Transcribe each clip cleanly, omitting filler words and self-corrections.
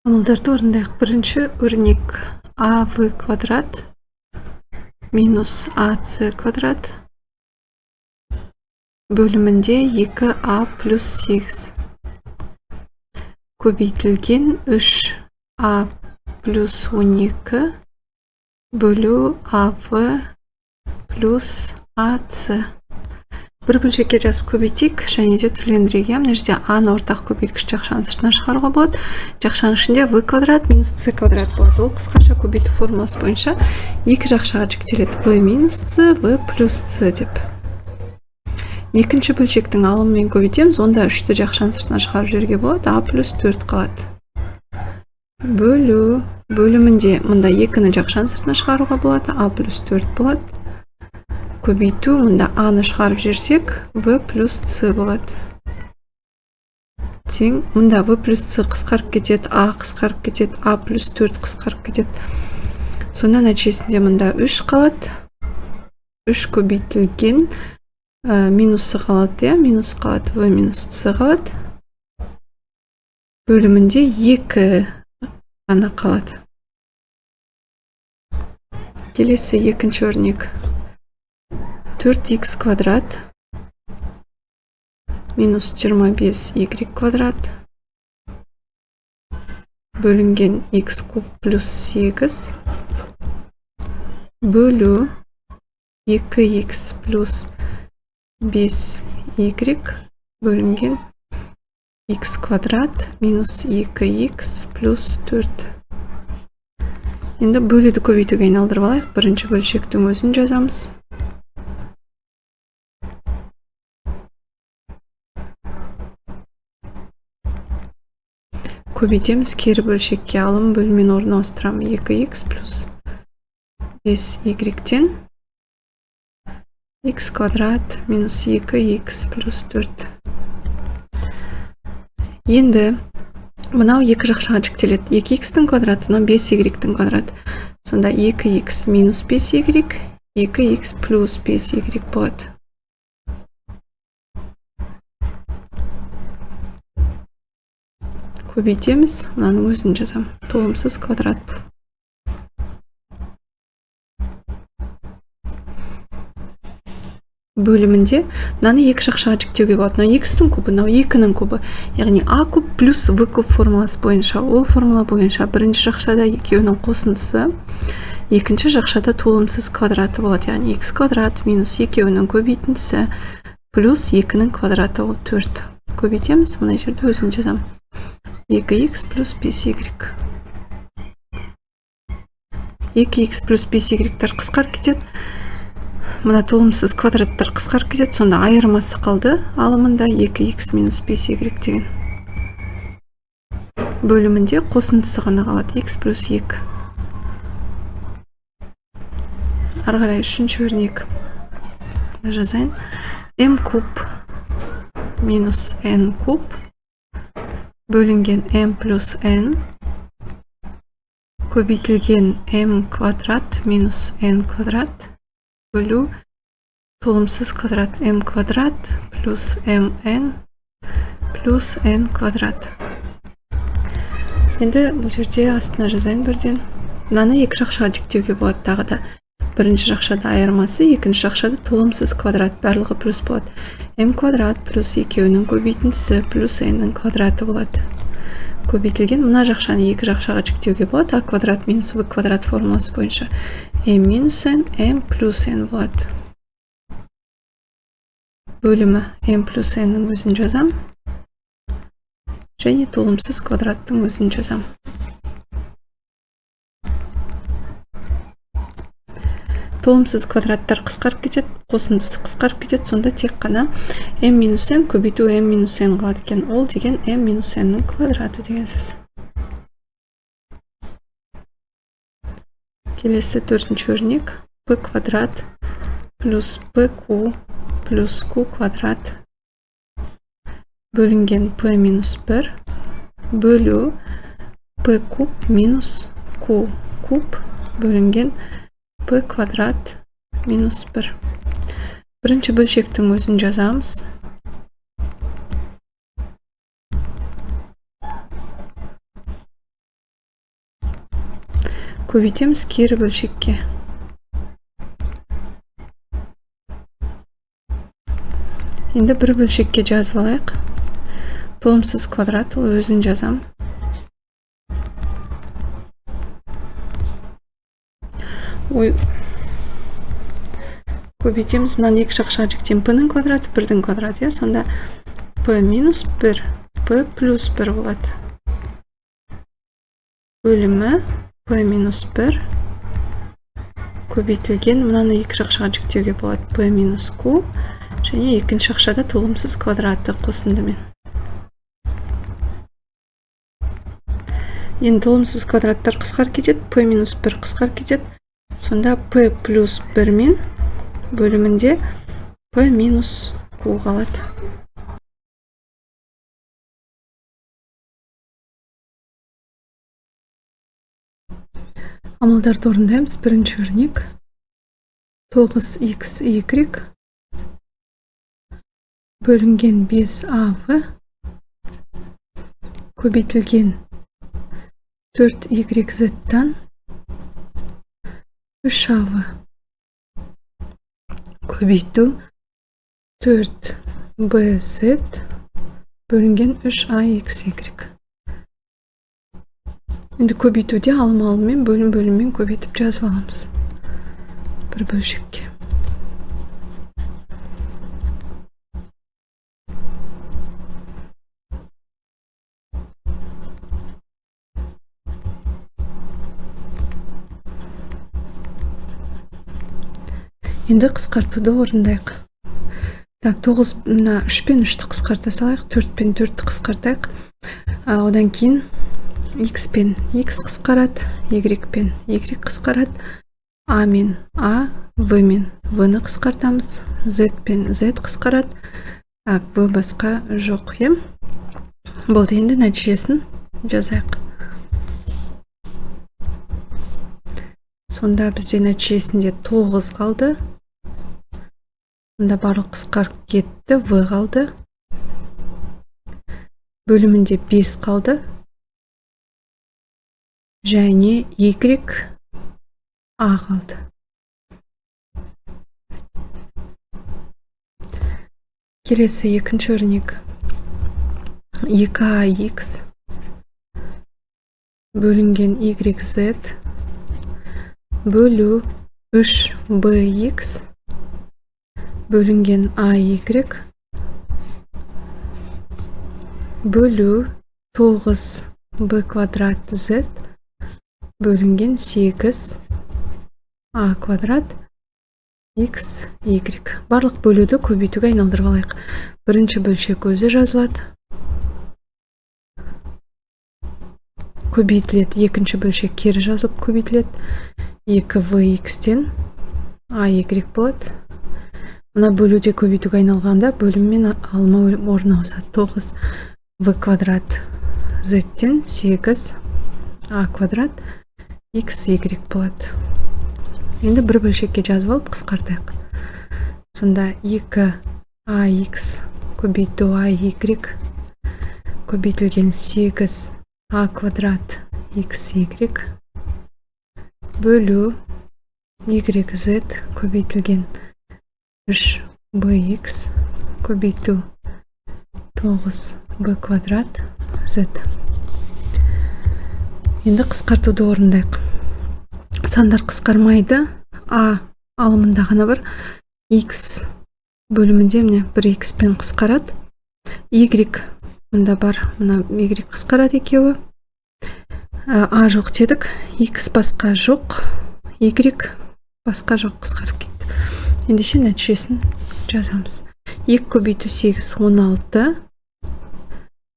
Амалдарды орындайық. Бірінші өрнек АВ квадрат минус АС квадрат бөлімінде 2А плюс 8 көбейтілген 3А плюс 12 бөлу АВ плюс АС. Бір бөлшекке жазып көбейтейік, және де түрлендіруге. Мына жерде А-ны ортақ көбейткіш жақшаның сыртына шығаруға болады. Жақшаның ішінде В квадрат минус С квадрат болады. Ол қысқаша көбейту формуласы бойынша екі жақшаға жіктеледі. В минус С, В плюс С деп. Екінші бөлшектің алымымен көбейтеміз, онда 3-ті жақшаның сыртына шығарып жіберуге болады. А плюс 4 қалады. Бөлімінде мұнда 2-ні жақшаның сыртына шығаруға болады. А плюс 4 болады. Көбейту, мұнда А-ны шығарып жерсек, В плюс С болады. Тең, мұнда В плюс С қысқарып кетеді, А қысқарып кетеді, А плюс 4 қысқарып кетеді. Сонда нәтижесінде мұнда 3 қалады. 3 көбейтілген минусы қалады, минус қалады, В минус С қалады. Бөлімінде 2 ғана қалады. Келесі екінші өрнек. 4х квадрат минус 25y квадрат бөлінген х куб плюс 8 бөлу 2х плюс 5y бөлінген х квадрат минус 2х плюс 4. Енді бөлуді көбейтуге айналдырып алайық. Бірінші бөлшектің өзін жазамыз. Көбейтеміз, кері бөлшекке алым бөлімен орнына ауыстырамын. 2х плюс 5y-тен х квадрат минус 2х плюс 4. Енді мынау екі жақшаға жіктеледі. 2х-тің квадраты, 5y-тің квадраты. Сонда 2х минус 5y, 2х плюс 5y болады. Көбейтеміз, мұнаның өзін жазам. Толымсыз квадрат бұл. Бөлімінде мынаны екі жақшаға жіктеуге болады. Мынау х-тің кубы, мынау 2-нің кубы. Яғни А куб плюс В куб формуласы бойынша. Ол формула бойынша бірінші жақшада екеуінің қосындысы, екінші жақшада толымсыз квадраты болады. Яғни х квадрат минус екеуінің көбейтіндісі плюс 2-нің квадраты ол 4. Көбейтеміз, мына жерде өзін жазам. 2х плюс 5y. 2х плюс 5y-тар қысқарып кетеді. Мына толымсыз квадраттар қысқарып кетеді. Сонда айырмасы қалды. Алымында 2х минус 5y деген. Бөлімінде қосындысы ғана қалады. Х плюс 2. Ары қарай үшінші өрнек. Жазайын. М куб минус n куб бөлінген m плюс n көбейтілген m квадрат минус n квадрат бөлу толымсыз квадрат m квадрат плюс mn плюс n квадрат. Енді бұл жерде астына жазайын бірден. Мынаны екі жақшаға жіктеуге болады тағы да. Бірінші жақшада айырмасы, екінші жақшада толымсыз квадрат, барлығы плюс болады. m квадрат плюс екеуінің көбейтіндісі плюс n-нің квадраты болады. Көбейтілген мына жақшаны екі жақшаға жіктеуге болады. А квадрат минус v квадрат формуласы бойынша m минус n, m плюс n болады. Бөлімі m плюс n-нің өзін жазам. Және толымсыз квадраттың өзін жазам. Толымсыз квадраттар қысқарып кетеді, қосындысы қысқарып кетеді, сонда тек қана m минус n көбейту m минус n қалады екен. Ол деген m минус n-нің квадраты деген сөз. Келесі төртінші өрнек. p квадрат плюс pq плюс q квадрат бөлінген p минус 1 бөлу p куб минус q куб бөлінген p квадрат минус 1. Бірінші бөлшектің өзін жазамыз. көбейтеміз кері бөлшекке. Енді бір бөлшекке жазып алайық. Толымсыз квадрат, ол өзін жазам. Көбейтеміз, мынаны екі жаққа жіктен p-ның квадраты, 1-дің квадраты, сонда p минус 1, p плюс 1 болады. Бөлімі p минус 1 көбейтілген, мынаны екі жаққа жіктеуге болады, p минус q, және екінші жақшада толымсыз квадраты қосындымен. Енді толымсыз квадраттар қысқар кетеді, p минус 1 қысқар кетеді. Сонда p плюс 1 мен бөлімінде p минус q қалады. Амалдарды орындаймыз. Бірінші өрнек. 9xy бөлінген 5av көбейтілген 4yz-тан 3av көбейту 4bz бөлінген 3axy. Енді көбейтуде алым-алыммен, бөлім-бөліммен көбейтіп жазып аламыз. Бір бөлшекке. Енді қысқартуды орындайық. Так, 9, 3 пен 3-ті қысқарта салайық, 4 пен 4-ті қысқартайық. Одан кейін x пен x қысқарады, y пен y қысқарады, a мен a, v мен v-ны қысқартамыз, z пен z қысқарады. Так, v басқа жоқ, Болды, енді нәтижесін жазайық. Сонда бізде нәтижесінде 9 қалды. Сонда барлық қысқарып кетті, v қалды. Бөлімінде 5 қалды. Және y a қалды. Келесі екінші өрнек. 2ax бөлінген yz бөлу 3bx бөлінген ay бөлу 9b квадрат z бөлінген 8a квадрат x, y. Барлық бөлуді көбейтуге айналдырып алайық. Бірінші бөлшек өзі жазылады. Көбейтіледі. Екінші бөлшек кері жазылып көбейтіледі. 2vx-тен ay болады. Мына бөлуде көбейтуге айналғанда бөліммен алма орны ауысады. 9v квадрат z-тен 8a квадрат x, y болады. Енді бір бөлшекке жазып алып қысқартайық. Сонда 2ax көбейту ay көбейтілген 8a квадрат x, y бөлу yz көбейтілген 3bx көбейту 9b квадрат z. Енді қысқартуды орындайық. Сандар қысқармайды. A алымында ғана бар. X бөлімінде міне 1x пен қысқарады. Y мұнда бар. Мына Y қысқарады екеуі. A жоқ дедік. X басқа жоқ. Y басқа жоқ, қысқарып кетті. Ендеше нәтижесін жазамыз. 2 көбейту 8 16.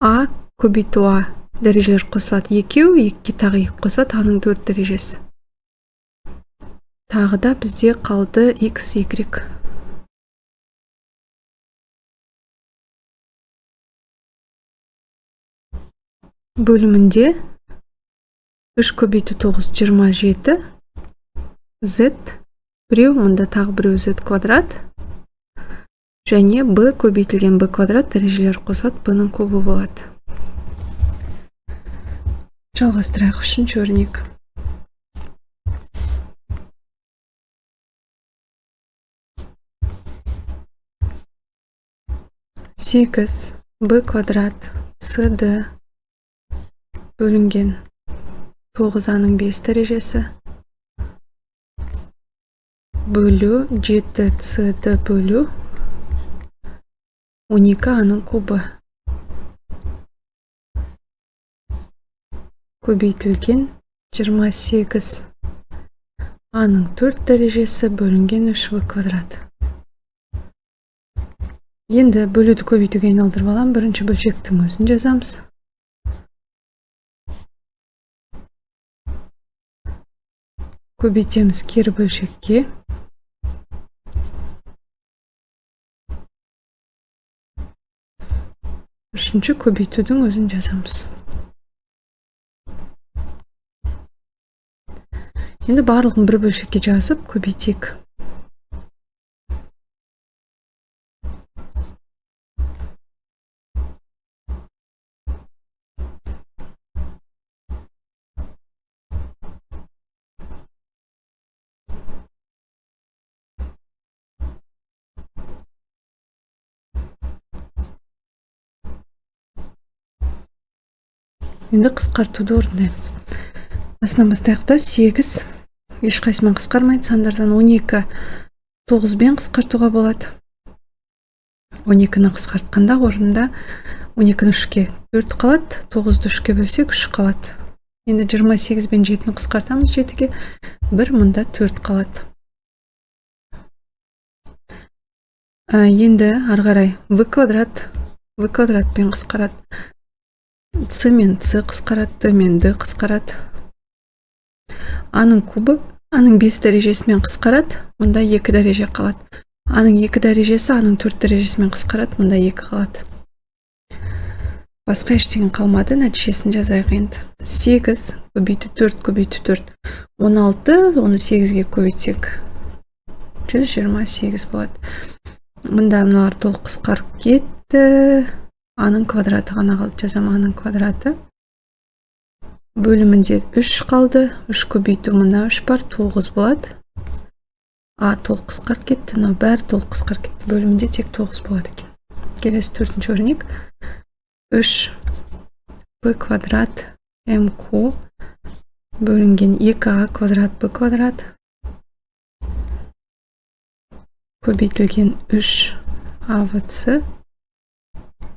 A көбейту A дәрежелер қосылады. 2, 2-ке тағы 2 қосылады. A-ның 4 дәрежесі. Тағы да бізде қалды x, y. Бөлімінде 3 көбейту 9 27 z біреу, мұнда тағы біреу z квадрат және b көбейтілген b квадрат дәрежелер қосады, b-ның кубы болады. Жалғастырайық. Үшінші өрнек. 8 b квадрат cd бөлінген 9a-ның 5 дәрежесі бөлу 7cd бөлу 12a-ның кубы көбейтілген 28a-ның 4 дәрежесі бөлінген 3v квадрат. Енді бөлуді көбейтуге айналдырып аламын. Бірінші бөлшектің өзін жазамыз. Көбейтеміз кері бөлшекке. Үшінші көбейтудің өзін жазамыз. Енді барлығын бір бөлшекке жазып көбейтейік. Енді қысқартуды орындаймыз. Басынан бастайықта 8 ешқайсымен қысқармайды. Сандардан 12 9-бен қысқартуға болады. 12-ні қысқартқанда орнында 12-ні 3-ке 4 қалады, 9-ды 3-ке бөлсек 3 қалады. Енді 28 бен 7-ні қысқартамыз 7-ге, 1 мұнда 4 қалады. Енді арғарай v квадратпен қысқарады. c мен c қысқарады, d мен d қысқарады. a-ның кубы a-ның 5 дәрежесімен қысқарады, мұнда 2 дәреже қалады. a-ның 2 дәрежесі a-ның 4 дәрежесімен қысқарады, мұнда 2 қалады. Басқа ештеңе қалмады, нәтижесін жазайық енді. 8 көбейту 4 көбейту 4 16, оны 8-ге көбейтсек 128 болады. Мұнда мыналар толық қысқарып кетті. a-ның квадраты ғана қалды. Жазам a-ның квадраты. Бөлімінде 3 қалды. 3 көбейту мұнда 3 бар, 9 болады. a толық қысқарып кетті. Бәрі толық қысқарып кетті. Бөлімінде тек 9 болады екен. Келесі 4-ші өрнек. 3 b квадрат mq бөлінген 2a квадрат b квадрат көбейтілген 3 avc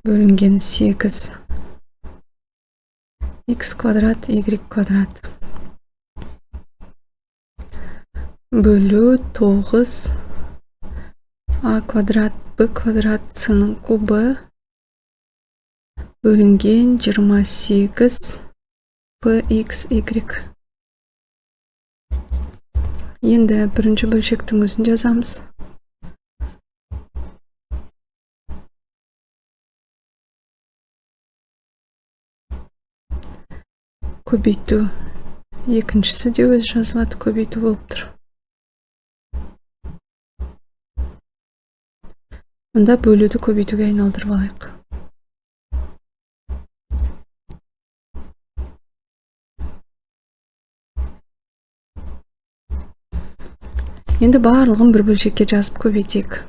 бөлінген 8 x квадрат y квадрат бөлу 9 a квадрат b квадрат c-ның кубы бөлінген 28 pxy. Енді бірінші бөлшектің өзін жазамыз. Көбейту екіншісі де өз жазылады, көбейту болып тұр. Мұнда бөлуді көбейтуге айналдырып алайық. Енді барлығын бір бөлшекке жазып көбейтейік.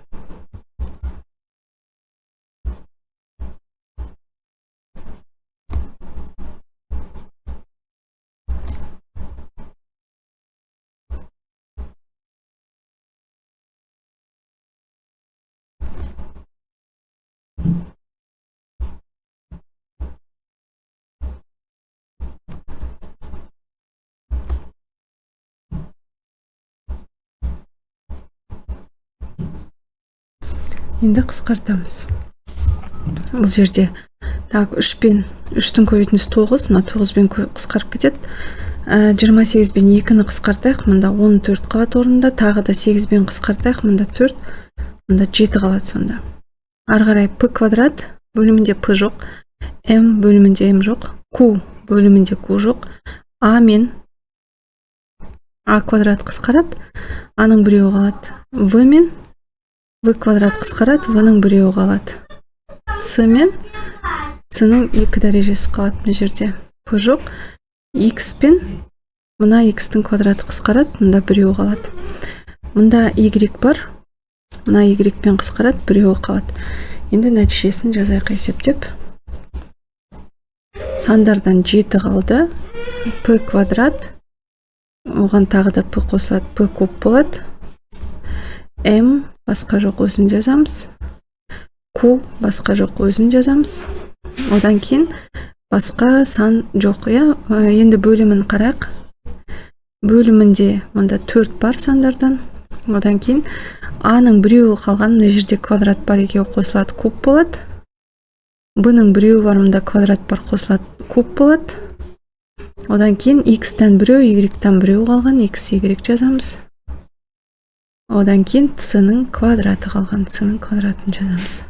Енді қысқартамыз. Бұл жерде 3-тің көбейтіндісі 9, 9-бен қысқарып кетеді. 28 бен 2-ні қысқартайық, мұнда 14 қалады орнында, тағы да 8 бен қысқартайық, мұнда 4, мұнда 7 қалады сонда. Арғарай p квадрат бөлімінде p жоқ, m бөлімінде m жоқ, q бөлімінде q жоқ, a мен a квадрат қысқарады, a-ның біреуі қалады, v мен v квадрат қысқарады, v-ның біреуі қалады. c мен c-ның 2 дәрежесі қалады мына жерде. p жоқ. x пен мына x-тің квадраты қысқарады, мұнда біреуі қалады. Мұнда y бар. Мына y пен қысқарады, біреуі қалады. Енді нәтижесін жазайық есептеп. Сандардан 7 қалды. P квадрат. Оған тағы да P қосылады. P көп болады. M басқа жоқ өзін жазамыз. Q басқа жоқ өзін жазамыз. Одан кейін басқа сан жоқ. Енді бөлімін қарайық. Бөлімінде мұнда 4 бар сандардан. Одан кейін A-ның біреуі қалған, мына жерде квадрат бар, екеуі қосылады, куб болады. B-ның біреуі бар, мұнда квадрат бар, қосылады, куб болады. Одан кейін x-тан біреу, y-тан біреу қалған, x, y жазамыз. Одан кейін c-ның квадраты қалған, c-ның квадратын жазамыз.